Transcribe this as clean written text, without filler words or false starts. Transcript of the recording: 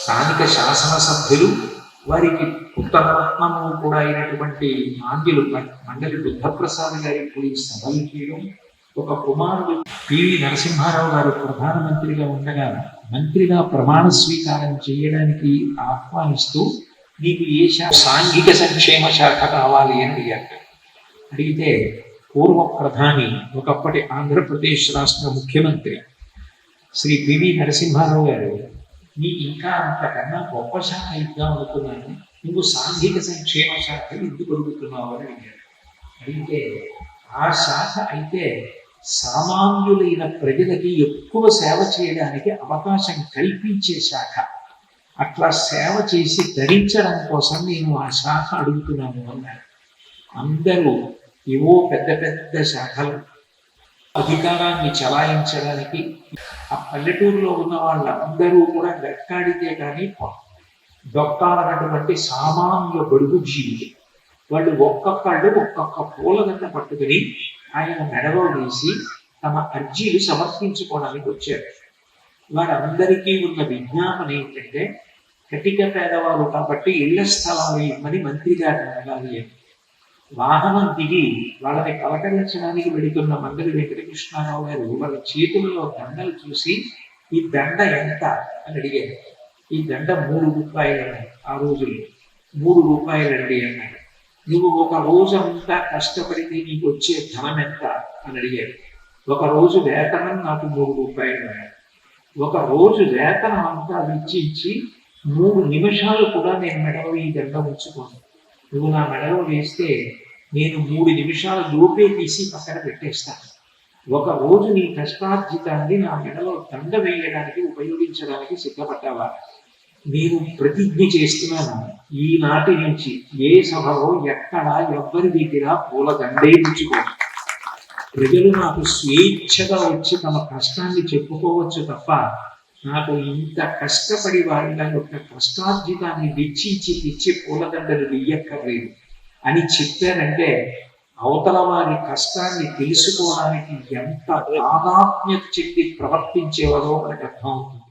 స్థానిక శాసనసభ్యులు, వారికి ఉత్తరరత్నము కూడా అయినటువంటి ఆంగ్యులు మండలి బుద్ధప్రసాద్ గారికి ఈ సభలు చేయడం, ఒక కుమారుడు పివి నరసింహారావు గారు ప్రధానమంత్రిగా ఉండగా మంత్రిగా ప్రమాణ స్వీకారం చేయడానికి ఆహ్వానిస్తూ నీకు ఏ సాంఘిక సంక్షేమ శాఖ కావాలి అని అడిగారు. అడిగితే పూర్వ ప్రధాని, ఒకప్పటి ఆంధ్రప్రదేశ్ రాష్ట్ర ముఖ్యమంత్రి శ్రీ పివి నరసింహారావు గారు, నీ ఇంకా అంతకన్నా గొప్ప శాఖ ఇద్దాం అనుకున్నాను, నువ్వు సాంఘిక సంక్షేమ శాఖ ఎందుకు అడుగుతున్నావు అని అడిగారు. అడిగితే ఆ శాఖ అయితే సామాన్యులైన ప్రజలకి ఎక్కువ సేవ చేయడానికి అవకాశం కల్పించే శాఖ, అట్లా సేవ చేసి ధరించడం కోసం నేను ఆ శాఖ అడుగుతున్నాను అన్నారు. అందరూ ఏవో పెద్ద పెద్ద శాఖలు అధికారాన్ని చలాయించడానికి ఆ పల్లెటూరులో ఉన్న వాళ్ళందరూ కూడా వెక్కాడితే కానీ దొక్కాలన్నటువంటి సామాన్య బడుగు జీవులు. వాళ్ళు ఒక్కొక్కళ్ళు ఒక్కొక్క పూలదండ పట్టుకుని ఆయన మెడలో వేసి తమ అర్జీలు సమర్పించుకోవడానికి వచ్చారు. వారందరికీ ఉన్న విజ్ఞాపన ఏంటంటే, కటిక పేదవారు కాబట్టి ఇళ్ల స్థలాలు ఇవ్వమని మంత్రి గారిని అడగాలి అని. వాహనం దిగి వాళ్ళని పలకరించడానికి వెళుతున్న మండలి వెంకటకృష్ణారావు గారు వాళ్ళ చేతుల్లో దండలు చూసి, ఈ దండ ఎంత అని అడిగారు. ఈ దండ 3 రూపాయలు అన్నారు. ఆ రోజుల్లో 3 రూపాయలు అండి అన్నారు. నువ్వు ఒక రోజంతా కష్టపడితే నీకు వచ్చే ధనం ఎంత అని అడిగారు. ఒక రోజు వేతనం నాకు 3 రూపాయలు అన్నారు. ఒక రోజు వేతనం అంతా వెచ్చించి 3 నిమిషాలు కూడా నేను మెడలో ఈ దండ ఉంచుకోను. నువ్వు నా మెడలో వేస్తే నేను 3 నిమిషాల లోపే తీసి పక్కన పెట్టేస్తాను. ఒక రోజు నీ కష్టార్జితాన్ని నా మెడలో దండ వేయడానికి ఉపయోగించడానికి సిద్ధపడ్డావా? నేను ప్రతిజ్ఞ చేస్తున్నాను, ఈనాటి నుంచి ఏ సభలో ఎక్కడా ఎవ్వరి దగ్గర పూల దండే ఉంచుకో. ప్రజలు నాకు స్వేచ్ఛగా వచ్చి తమ కష్టాన్ని చెప్పుకోవచ్చు తప్ప నాకు ఇంత కష్టపడి వారి యొక్క కష్టార్జితాన్ని వెచ్చించి తెచ్చి పూలదండలు వెయ్యక్కర్లేదు అని చెప్పారంటే అవతల వారి కష్టాన్ని తెలుసుకోవడానికి ఎంత ప్రాధాన్యత చెప్పి ప్రవర్తించేవారో మనకు అర్థం అవుతుంది.